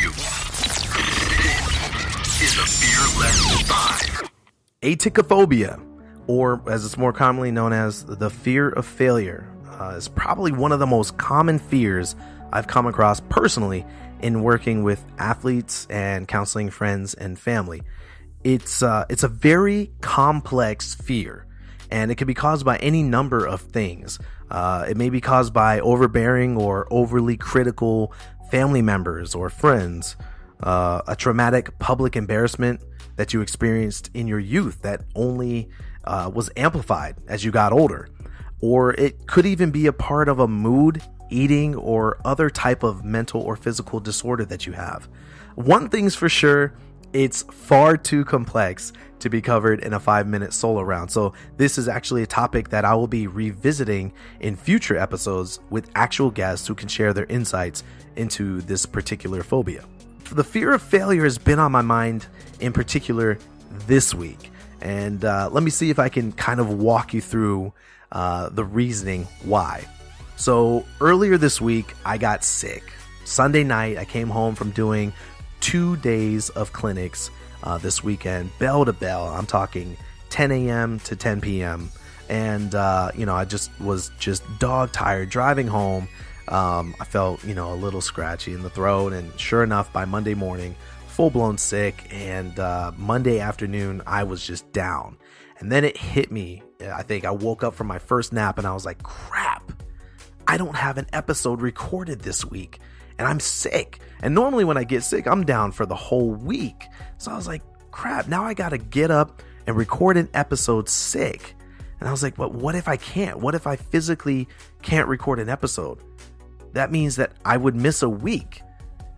you. This is a Fearless 5. Atychiphobia, or as it's more commonly known as the fear of failure, is probably one of the most common fears I've come across personally in working with athletes and counseling friends and family. It's a very complex fear, and it can be caused by any number of things. It may be caused by overbearing or overly critical family members or friends, a traumatic public embarrassment that you experienced in your youth that only was amplified as you got older. Or it could even be a part of a mood, eating, or other type of mental or physical disorder that you have. One thing's for sure, it's far too complex to be covered in a 5-minute solo round. So this is actually a topic that I will be revisiting in future episodes with actual guests who can share their insights into this particular phobia. The fear of failure has been on my mind in particular this week. And let me see if I can kind of walk you through the reasoning why. So earlier this week, I got sick. Sunday night, I came home from doing 2 days of clinics this weekend, bell to bell. I'm talking 10 a.m. to 10 p.m. And, I was dog tired driving home. I felt, a little scratchy in the throat. And sure enough, by Monday morning, full blown sick. And Monday afternoon, I was just down. And then it hit me. I think I woke up from my first nap and I was like, crap, I don't have an episode recorded this week. And I'm sick. And normally when I get sick, I'm down for the whole week. So I was like, crap, now I got to get up and record an episode sick. And I was like, but what if I can't? What if I physically can't record an episode? That means that I would miss a week.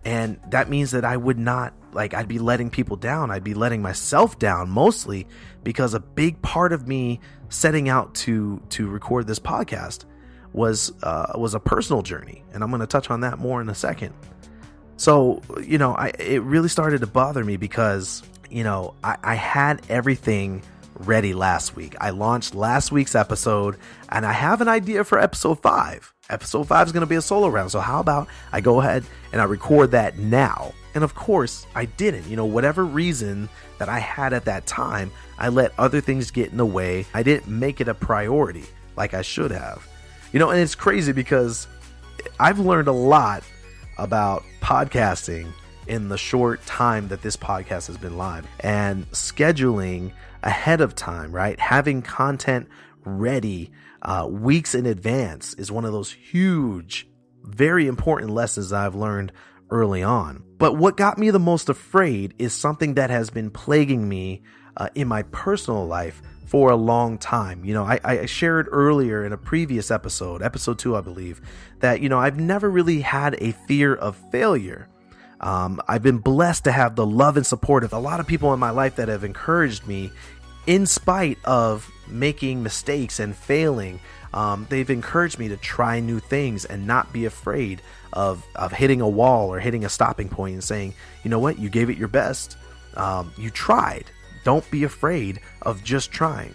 And that means that I would not, I'd be letting people down. I'd be letting myself down mostly because a big part of me setting out to record this podcast was a personal journey. And I'm going to touch on that more in a second. So, it really started to bother me because, I had everything ready last week. I launched last week's episode and I have an idea for episode 5. Episode 5 is going to be a solo round. So how about I go ahead and I record that now? And of course I didn't, whatever reason that I had at that time, I let other things get in the way. I didn't make it a priority like I should have, and it's crazy because I've learned a lot about podcasting in the short time that this podcast has been live, and scheduling ahead of time, right? Having content ready weeks in advance is one of those huge, very important lessons I've learned early on. But what got me the most afraid is something that has been plaguing me in my personal life for a long time. I shared earlier in a previous episode 2, I believe, that, I've never really had a fear of failure. I've been blessed to have the love and support of a lot of people in my life that have encouraged me in spite of making mistakes and failing. They've encouraged me to try new things and not be afraid of hitting a wall or hitting a stopping point and saying, you know what, you gave it your best. You tried. Don't be afraid of just trying.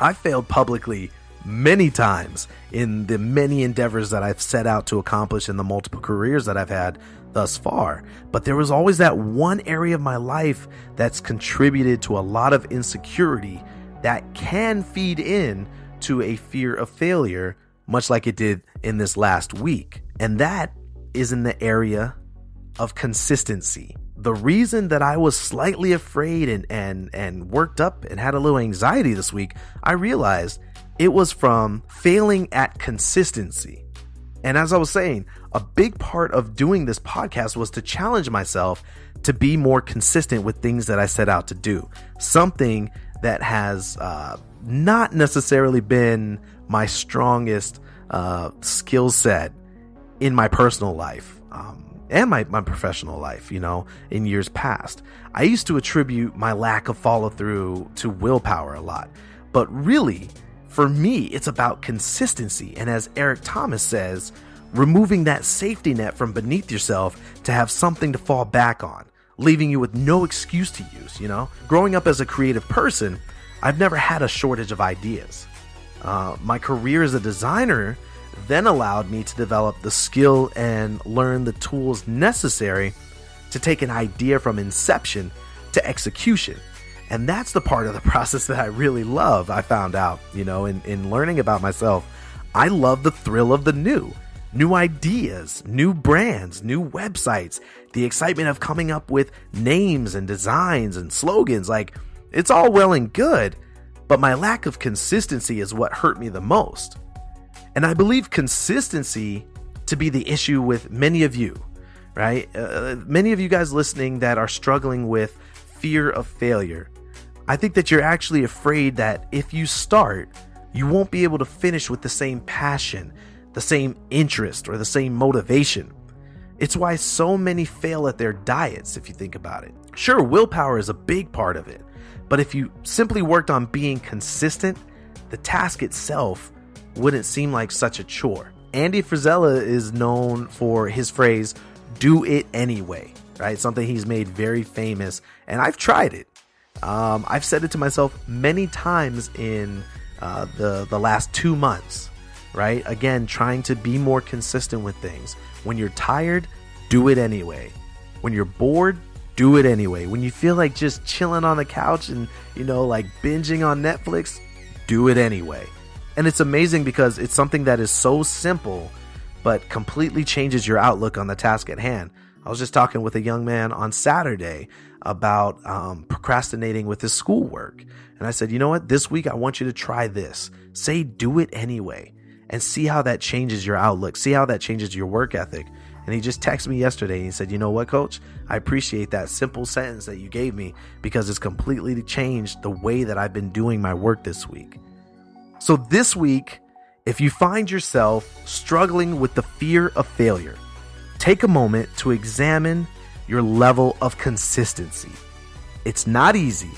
I failed publicly many times in the many endeavors that I've set out to accomplish in the multiple careers that I've had thus far. But there was always that one area of my life that's contributed to a lot of insecurity that can feed in to a fear of failure, much like it did in this last week. And that is in the area of consistency. The reason that I was slightly afraid and worked up and had a little anxiety this week, I realized it was from failing at consistency. And as I was saying, a big part of doing this podcast was to challenge myself to be more consistent with things that I set out to do. Something that has not necessarily been my strongest skill set in my personal life and my professional life, in years past. I used to attribute my lack of follow through to willpower a lot. But really, for me, it's about consistency. And as Eric Thomas says, removing that safety net from beneath yourself to have something to fall back on, leaving you with no excuse to use, Growing up as a creative person, I've never had a shortage of ideas. My career as a designer then allowed me to develop the skill and learn the tools necessary to take an idea from inception to execution. And that's the part of the process that I really love. I found out, in learning about myself, I love the thrill of the new ideas, new brands, new websites, the excitement of coming up with names and designs and slogans. Like, it's all well and good, but my lack of consistency is what hurt me the most. And I believe consistency to be the issue with many of you, right? Many of you guys listening that are struggling with fear of failure. I think that you're actually afraid that if you start, you won't be able to finish with the same passion, the same interest, or the same motivation. It's why so many fail at their diets, if you think about it. Sure, willpower is a big part of it, but if you simply worked on being consistent, the task itself wouldn't seem like such a chore. Andy Frisella is known for his phrase, "do it anyway," right? Something he's made very famous, and I've tried it. I've said it to myself many times in the last 2 months, right? Again, trying to be more consistent with things. When you're tired, do it anyway. When you're bored, do it anyway. When you feel like just chilling on the couch and, like binging on Netflix, do it anyway. And it's amazing because it's something that is so simple, but completely changes your outlook on the task at hand. I was just talking with a young man on Saturday about procrastinating with his schoolwork. And I said, you know what? This week, I want you to try this. Say, do it anyway, and see how that changes your outlook. See how that changes your work ethic. And he just texted me yesterday and he said, you know what, coach? I appreciate that simple sentence that you gave me because it's completely changed the way that I've been doing my work this week. So this week, if you find yourself struggling with the fear of failure, take a moment to examine your level of consistency. It's not easy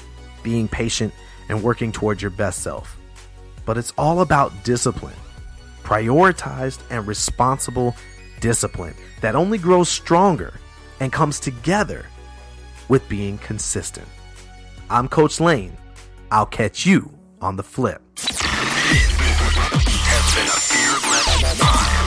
being patient and working towards your best self, but it's all about discipline, prioritized and responsible discipline that only grows stronger and comes together with being consistent. I'm Coach Lain. I'll catch you on the flip. This has been a Fearless 5.